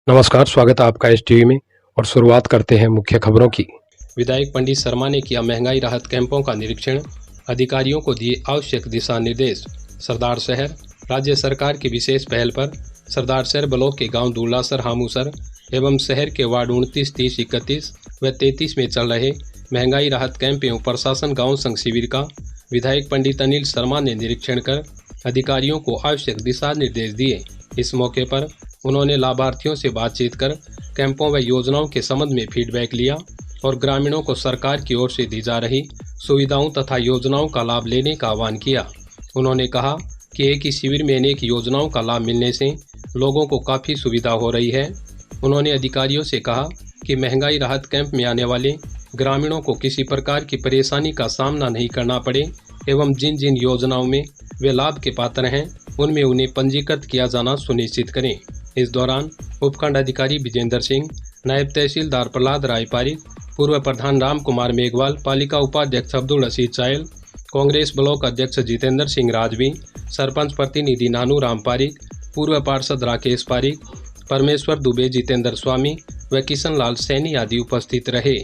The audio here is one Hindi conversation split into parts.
नमस्कार, स्वागत है आपका एस टीवी में। और शुरुआत करते हैं मुख्य खबरों की। विधायक पंडित शर्मा ने किया महंगाई राहत कैंपों का निरीक्षण, अधिकारियों को दिए आवश्यक दिशा निर्देश। सरदार शहर राज्य सरकार की विशेष पहल पर सरदार शहर ब्लॉक के गांव दूलासर, हामूसर एवं शहर के वार्ड 29, 30, 31 व 33 में चल रहे महंगाई राहत कैंप एवं प्रशासन गाँव संघ शिविर का विधायक पंडित अनिल शर्मा ने निरीक्षण कर अधिकारियों को आवश्यक दिशा निर्देश दिए। इस मौके पर उन्होंने लाभार्थियों से बातचीत कर कैंपों व योजनाओं के संबंध में फीडबैक लिया और ग्रामीणों को सरकार की ओर से दी जा रही सुविधाओं तथा योजनाओं का लाभ लेने का आह्वान किया। उन्होंने कहा कि एक ही शिविर में अनेक योजनाओं का लाभ मिलने से लोगों को काफ़ी सुविधा हो रही है। उन्होंने अधिकारियों से कहा कि महंगाई राहत कैंप में आने वाले ग्रामीणों को किसी प्रकार की परेशानी का सामना नहीं करना पड़े एवं जिन जिन योजनाओं में वे लाभ के पात्र हैं उनमें उन्हें पंजीकृत किया जाना सुनिश्चित करें। इस दौरान उपखंड अधिकारी विजेंद्र सिंह, नायब तहसीलदार प्रहलाद राय पारिक, पूर्व प्रधान राम कुमार मेघवाल, पालिका उपाध्यक्ष अब्दुल रशीद चायल, कांग्रेस ब्लॉक अध्यक्ष जितेंद्र सिंह राजवी, सरपंच प्रतिनिधि नानू राम पारिक, पूर्व पार्षद राकेश पारिक, परमेश्वर दुबे, जितेंद्र स्वामी व किशन लाल सैनी आदि उपस्थित रहे।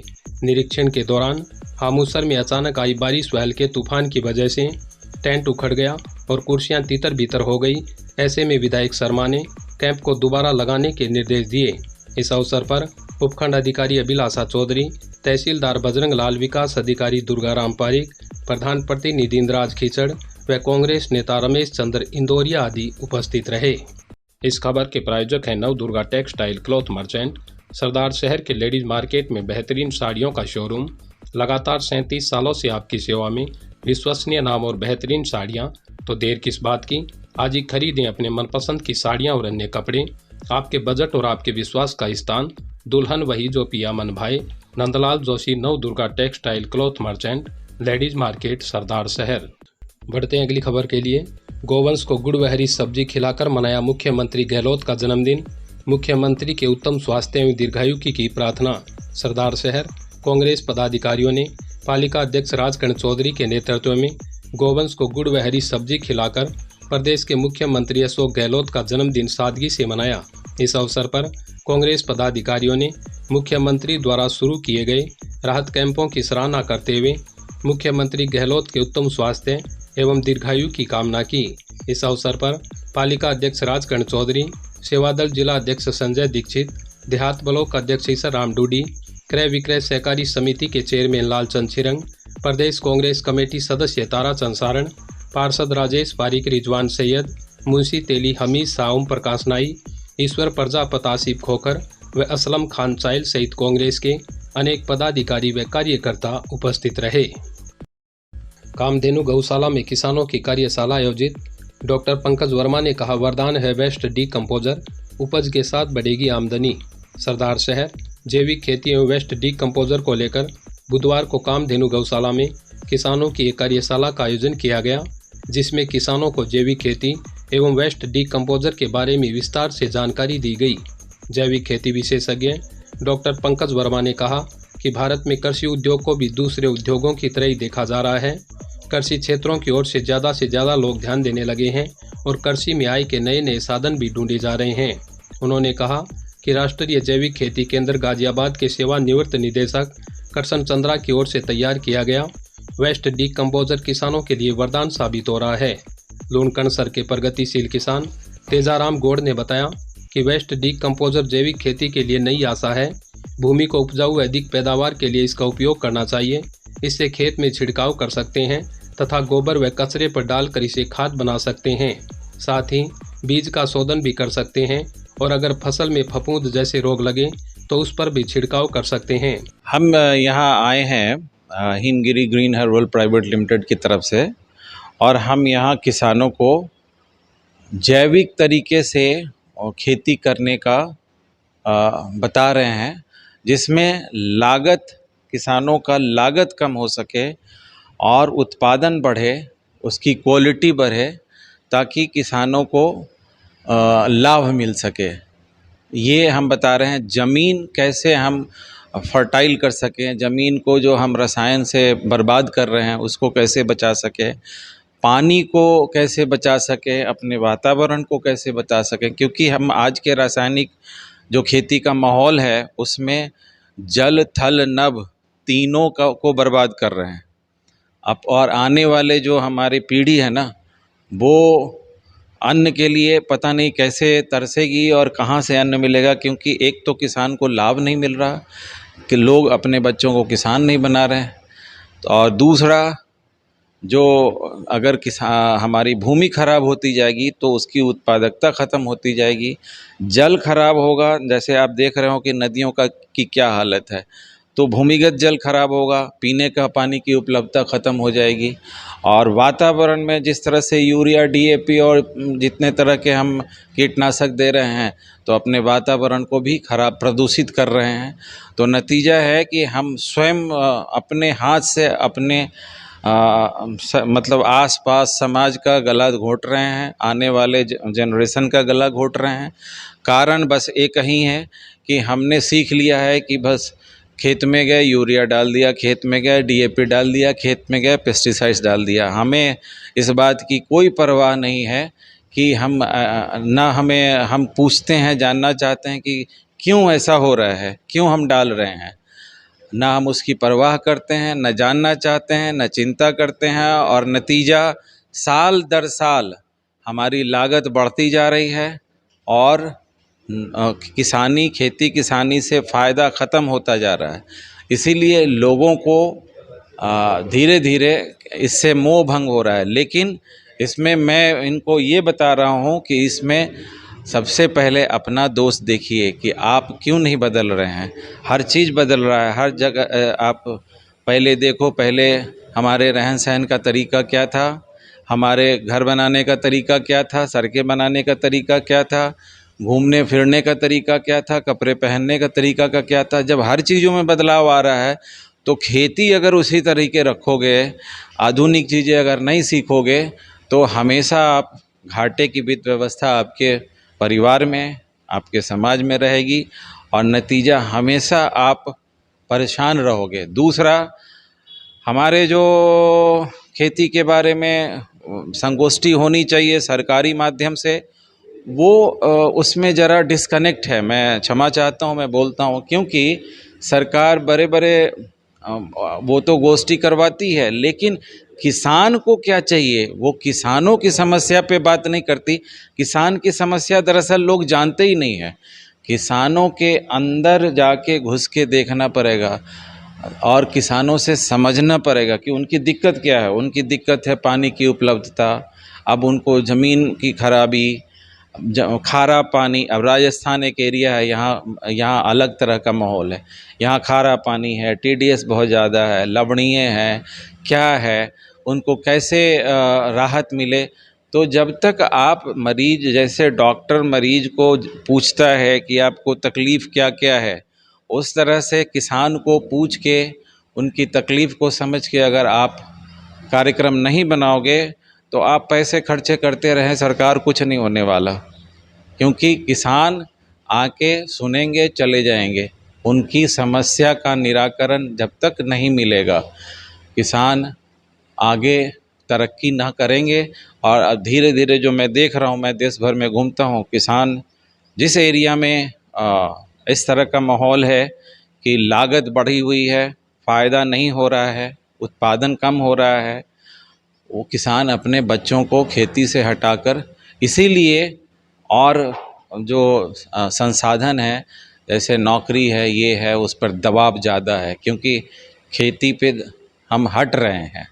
निरीक्षण के दौरान हामूसर में अचानक आई बारिश व हल्के तूफान की वजह से टेंट उखड़ गया और कुर्सियां तितर बितर हो गई। ऐसे में विधायक शर्मा ने कैंप को दोबारा लगाने के निर्देश दिए। इस अवसर पर उपखंड अधिकारी अभिलाषा चौधरी, तहसीलदार बजरंग लाल, विकास अधिकारी दुर्गाराम पारिक, प्रधान प्रतिनिधि इंद्राज खीचड़ व कांग्रेस नेता रमेश चंद्र इंदौरिया आदि उपस्थित रहे। इस खबर के प्रायोजक हैं नव दुर्गा टेक्सटाइल क्लॉथ मर्चेंट, सरदार शहर के लेडीज मार्केट में बेहतरीन साड़ियों का शोरूम। लगातार 37 सालों से आपकी सेवा में, विश्वसनीय नाम और बेहतरीन साड़ियाँ। तो देर किस बात की, आज ही खरीदें अपने मनपसंद की साड़ियाँ और अन्य कपड़े। आपके बजट और आपके विश्वास का स्थान, दुल्हन वही जो पिया मन भाए। Nandlal Joshi, Nav Durga textile cloth merchant, ladies market, Sardarshahar. बढ़ते हैं अगली खबर के लिए। गोवंश को गुड़ व हरी सब्जी खिलाकर मनाया मुख्यमंत्री गहलोत का जन्मदिन। मुख्यमंत्री के उत्तम स्वास्थ्य एवं दीर्घायु की प्रार्थना। सरदार शहर कांग्रेस पदाधिकारियों ने पालिका अध्यक्ष राजकर्ण चौधरी के नेतृत्व में गोवंश को गुड़ व हरी सब्जी खिलाकर प्रदेश के मुख्यमंत्री अशोक गहलोत का जन्मदिन सादगी से मनाया। इस अवसर पर कांग्रेस पदाधिकारियों ने मुख्यमंत्री द्वारा शुरू किए गए राहत कैंपों की सराहना करते हुए मुख्यमंत्री गहलोत के उत्तम स्वास्थ्य एवं दीर्घायु की कामना की। इस अवसर पर पालिका अध्यक्ष राजकर्ण चौधरी, सेवादल जिला अध्यक्ष संजय दीक्षित, देहात ब्लॉक अध्यक्ष ईसर राम डूडी, क्रय विक्रय सहकारी समिति के चेयरमैन लालचंद छिरंग, प्रदेश कांग्रेस कमेटी सदस्य ताराचंद सारण, पार्षद राजेश पारिक, रिजवान सैयद, मुंशी तेली हमीद शाह, ओम प्रकाश नाई, ईश्वर प्रजापत, आसिफ खोखर व असलम खान चाइल सहित कांग्रेस के अनेक पदाधिकारी व कार्यकर्ता उपस्थित रहे। कामधेनु गौशाला में किसानों की कार्यशाला आयोजित। डॉक्टर पंकज वर्मा ने कहा, वरदान है वेस्ट डीकम्पोजर, उपज के साथ बढ़ेगी आमदनी। सरदार शहर जैविक खेती एवं वेस्ट डीकम्पोजर को लेकर बुधवार को कामधेनु गौशाला में किसानों की एक कार्यशाला का आयोजन किया गया, जिसमें किसानों को जैविक खेती एवं वेस्ट डीकम्पोजर के बारे में विस्तार से जानकारी दी गई। जैविक खेती विशेषज्ञ डॉक्टर पंकज वर्मा ने कहा कि भारत में कृषि उद्योग को भी दूसरे उद्योगों की तरह ही देखा जा रहा है। कृषि क्षेत्रों की ओर से ज़्यादा लोग ध्यान देने लगे हैं और कृषि में आय के नए नए साधन भी ढूंढे जा रहे हैं। उन्होंने कहा कि राष्ट्रीय जैविक खेती केंद्र गाजियाबाद के सेवानिवृत्त निदेशक करसन चंद्रा की ओर से तैयार किया गया वेस्ट डीकम्पोजर किसानों के लिए वरदान साबित हो रहा है। लूणकरणसर के प्रगतिशील किसान तेजाराम गौड़ ने बताया कि वेस्ट डीकम्पोजर जैविक खेती के लिए नई आशा है। भूमि को उपजाऊ व अधिक पैदावार के लिए इसका उपयोग करना चाहिए। इससे खेत में छिड़काव कर सकते हैं तथा गोबर व कचरे पर डालकर इसे खाद बना सकते हैं। साथ ही बीज का शोधन भी कर सकते हैं और अगर फसल में फफूंद जैसे रोग लगे तो उस पर भी छिड़काव कर सकते हैं। हम यहाँ आए हैं Himgiri green herbal private limited की तरफ से, और हम यहाँ किसानों को जैविक तरीके से खेती करने का बता रहे हैं, जिसमें किसानों का लागत कम हो सके और उत्पादन बढ़े, उसकी क्वालिटी बढ़े, ताकि किसानों को लाभ मिल सके। ये हम बता रहे हैं। ज़मीन कैसे हम फर्टाइल कर सकें, ज़मीन को जो हम रसायन से बर्बाद कर रहे हैं उसको कैसे बचा सकें, पानी को कैसे बचा सकें, अपने वातावरण को कैसे बचा सकें, क्योंकि हम आज के रासायनिक जो खेती का माहौल है उसमें जल थल नभ तीनों को बर्बाद कर रहे हैं। अब और आने वाले जो हमारी पीढ़ी है ना, वो अन्न के लिए पता नहीं कैसे तरसेगी और कहाँ से अन्न मिलेगा, क्योंकि एक तो किसान को लाभ नहीं मिल रहा कि लोग अपने बच्चों को किसान नहीं बना रहे हैं, और दूसरा जो अगर हमारी भूमि खराब होती जाएगी तो उसकी उत्पादकता ख़त्म होती जाएगी। जल खराब होगा, जैसे आप देख रहे हो कि नदियों की क्या हालत है, तो भूमिगत जल खराब होगा, पीने का पानी की उपलब्धता ख़त्म हो जाएगी। और वातावरण में जिस तरह से यूरिया, डीएपी और जितने तरह के हम कीटनाशक दे रहे हैं, तो अपने वातावरण को भी खराब प्रदूषित कर रहे हैं। तो नतीजा है कि हम स्वयं अपने हाथ से अपने मतलब आसपास समाज का गला घोंट रहे हैं, आने वाले जनरेशन का गला घोंट रहे हैं। कारण बस एक ही है कि हमने सीख लिया है कि बस खेत में गए यूरिया डाल दिया, खेत में गए डीएपी डाल दिया, खेत में गए पेस्टिसाइड्स डाल दिया। हमें इस बात की कोई परवाह नहीं है कि हम पूछते हैं, जानना चाहते हैं कि क्यों ऐसा हो रहा है, क्यों हम डाल रहे हैं। ना हम उसकी परवाह करते हैं, न जानना चाहते हैं, न चिंता करते हैं, और नतीजा साल दर साल हमारी लागत बढ़ती जा रही है और खेती किसानी से फ़ायदा ख़त्म होता जा रहा है। इसीलिए लोगों को धीरे धीरे इससे मोह भंग हो रहा है। लेकिन इसमें मैं इनको ये बता रहा हूँ कि इसमें सबसे पहले अपना दोष देखिए कि आप क्यों नहीं बदल रहे हैं। हर चीज़ बदल रहा है, हर जगह आप पहले देखो, पहले हमारे रहन सहन का तरीका क्या था, हमारे घर बनाने का तरीका क्या था, सड़कें बनाने का तरीका क्या था, घूमने फिरने का तरीका क्या था, कपड़े पहनने का तरीका का क्या था। जब हर चीज़ों में बदलाव आ रहा है तो खेती अगर उसी तरीके रखोगे, आधुनिक चीज़ें अगर नहीं सीखोगे, तो हमेशा आप घाटे की वित्त व्यवस्था आपके परिवार में, आपके समाज में रहेगी और नतीजा हमेशा आप परेशान रहोगे। दूसरा, हमारे जो खेती के बारे में संगोष्ठी होनी चाहिए सरकारी माध्यम से, वो उसमें ज़रा डिस्कनेक्ट है। मैं क्षमा चाहता हूँ, मैं बोलता हूँ, क्योंकि सरकार बड़े बड़े वो तो गोष्ठी करवाती है, लेकिन किसान को क्या चाहिए, वो किसानों की समस्या पे बात नहीं करती। किसान की समस्या दरअसल लोग जानते ही नहीं है। किसानों के अंदर जाके घुस के देखना पड़ेगा और किसानों से समझना पड़ेगा कि उनकी दिक्कत क्या है। उनकी दिक्कत है पानी की उपलब्धता, अब उनको ज़मीन की खराबी, खारा पानी। अब राजस्थान एक एरिया है, यहाँ अलग तरह का माहौल है। यहाँ खारा पानी है, टीडीएस बहुत ज़्यादा है, लवणीय है, क्या है, उनको कैसे राहत मिले। तो जब तक आप मरीज, जैसे डॉक्टर मरीज को पूछता है कि आपको तकलीफ़ क्या क्या है, उस तरह से किसान को पूछ के उनकी तकलीफ़ को समझ के अगर आप कार्यक्रम नहीं बनाओगे तो आप पैसे खर्चे करते रहें, सरकार कुछ नहीं होने वाला। क्योंकि किसान आके सुनेंगे, चले जाएंगे। उनकी समस्या का निराकरण जब तक नहीं मिलेगा, किसान आगे तरक्की ना करेंगे। और धीरे धीरे जो मैं देख रहा हूँ, मैं देश भर में घूमता हूँ, किसान जिस एरिया में इस तरह का माहौल है कि लागत बढ़ी हुई है, फ़ायदा नहीं हो रहा है, उत्पादन कम हो रहा है, वो किसान अपने बच्चों को खेती से हटाकर, इसीलिए और जो संसाधन है, जैसे नौकरी है, ये है, उस पर दबाव ज़्यादा है, क्योंकि खेती पे हम हट रहे हैं।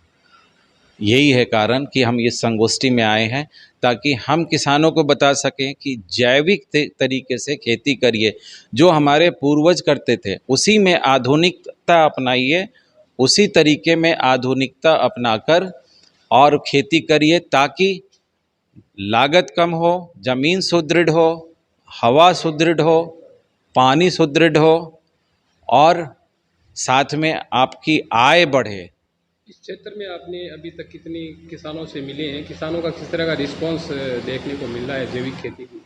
यही है कारण कि हम इस संगोष्ठी में आए हैं, ताकि हम किसानों को बता सकें कि जैविक तरीके से खेती करिए, जो हमारे पूर्वज करते थे, उसी में आधुनिकता अपनाइए, उसी तरीके में आधुनिकता अपनाकर और खेती करिए, ताकि लागत कम हो, ज़मीन सुदृढ़ हो, हवा सुदृढ़ हो, पानी सुदृढ़ हो और साथ में आपकी आय बढ़े। इस क्षेत्र में आपने अभी तक कितने किसानों से मिले हैं, किसानों का किस तरह का रिस्पांस देखने को मिल रहा है जैविक खेती की?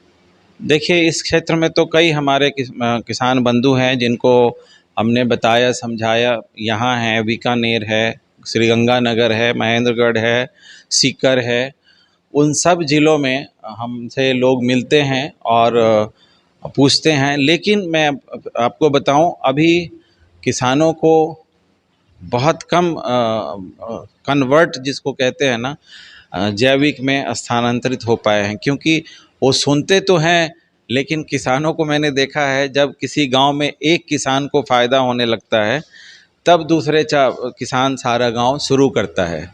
देखिए, इस क्षेत्र में तो कई हमारे किसान बंधु हैं जिनको हमने बताया, समझाया। यहाँ है, बीकानेर है, श्रीगंगानगर है, महेंद्रगढ़ है, सीकर है, उन सब ज़िलों में हमसे लोग मिलते हैं और पूछते हैं। लेकिन मैं आपको बताऊं, अभी किसानों को बहुत कम कन्वर्ट जिसको कहते हैं ना, जैविक में स्थानांतरित हो पाए हैं, क्योंकि वो सुनते तो हैं, लेकिन किसानों को मैंने देखा है जब किसी गांव में एक किसान को फ़ायदा होने लगता है तब दूसरे किसान सारा गांव शुरू करता है।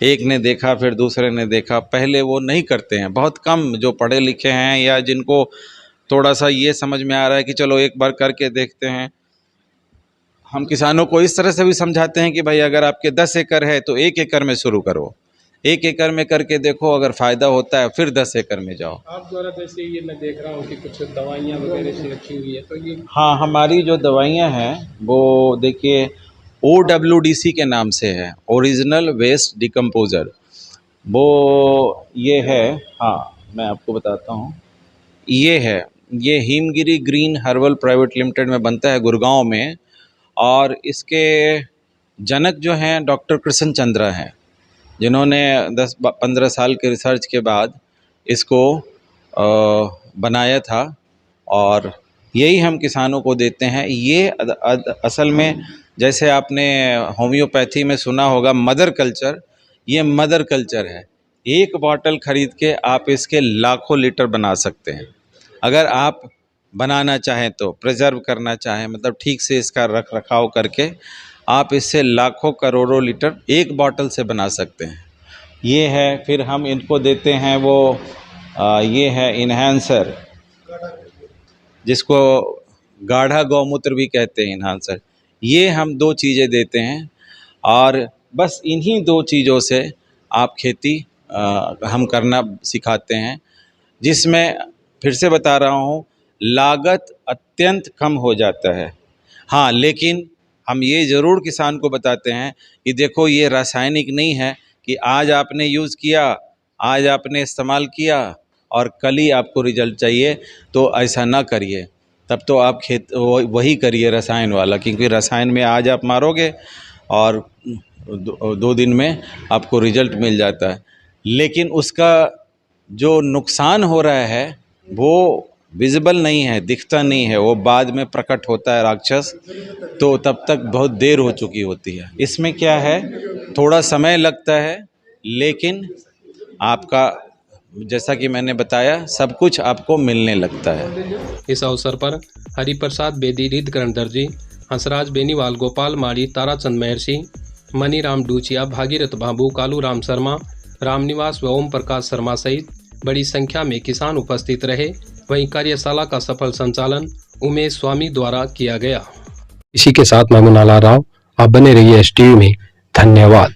एक ने देखा फिर दूसरे ने देखा, पहले वो नहीं करते हैं। बहुत कम जो पढ़े लिखे हैं या जिनको थोड़ा सा ये समझ में आ रहा है कि चलो एक बार करके देखते हैं। हम किसानों को इस तरह से भी समझाते हैं कि भाई अगर आपके 10 एकड़ है तो 1 एकड़ में शुरू करो, 1 एकड़ में करके देखो, अगर फ़ायदा होता है फिर 10 एकड़ में जाओ। आप द्वारा जैसे ये मैं देख रहा हूँ कि कुछ दवाइयाँ वगैरह सी रखी हुई है, तो ये हाँ, हमारी जो दवाइयाँ हैं वो देखिए OWDC के नाम से है, ओरिजिनल वेस्ट डिकम्पोज़र। वो ये है, हाँ मैं आपको बताता हूँ, ये है, ये Himgiri green herbal private limited में बनता है गुड़गांव में। और इसके जनक जो हैं डॉक्टर कृष्ण चंद्रा हैं, जिन्होंने 10-15 साल के रिसर्च के बाद इसको बनाया था, और यही हम किसानों को देते हैं। ये असल में जैसे आपने होम्योपैथी में सुना होगा मदर कल्चर, ये मदर कल्चर है। एक बॉटल ख़रीद के आप इसके लाखों लीटर बना सकते हैं। अगर आप बनाना चाहें तो, प्रिजर्व करना चाहें, मतलब ठीक से इसका रख रखाव करके आप इससे लाखों करोड़ों लीटर एक बॉटल से बना सकते हैं। ये है, फिर हम इनको देते हैं वो ये है इन्हांसर, जिसको गाढ़ा गौमूत्र भी कहते हैं, इन्हांसर। ये हम 2 चीज़ें देते हैं, और बस इन्हीं 2 चीज़ों से आप खेती हम करना सिखाते हैं, जिसमें फिर से बता रहा हूँ लागत अत्यंत कम हो जाता है। हाँ, लेकिन हम ये ज़रूर किसान को बताते हैं कि देखो ये रासायनिक नहीं है कि आज आपने यूज़ किया, आज आपने इस्तेमाल किया और कल ही आपको रिजल्ट चाहिए, तो ऐसा ना करिए। तब तो आप वही करिए रसायन वाला, क्योंकि रसायन में आज आप मारोगे और 2 दिन में आपको रिजल्ट मिल जाता है, लेकिन उसका जो नुकसान हो रहा है वो विजिबल नहीं है, दिखता नहीं है, वो बाद में प्रकट होता है राक्षस, तो तब तक बहुत देर हो चुकी होती है। इसमें क्या है, थोड़ा समय लगता है, लेकिन आपका जैसा कि मैंने बताया सब कुछ आपको मिलने लगता है। इस अवसर पर हरिप्रसाद बेदी, रिद्धकरण दर्जी, हंसराज बेनीवाल, गोपाल माड़ी, ताराचंद महर्षि, मनीराम डूचिया, भागीरथ बाबू, कालू राम शर्मा, रामनिवास व ओम प्रकाश शर्मा सहित बड़ी संख्या में किसान उपस्थित रहे। वहीं कार्यशाला का सफल संचालन उमेश स्वामी द्वारा किया गया। इसी के साथ मैं मुनाला राव, आप बने रहिए STV में। धन्यवाद।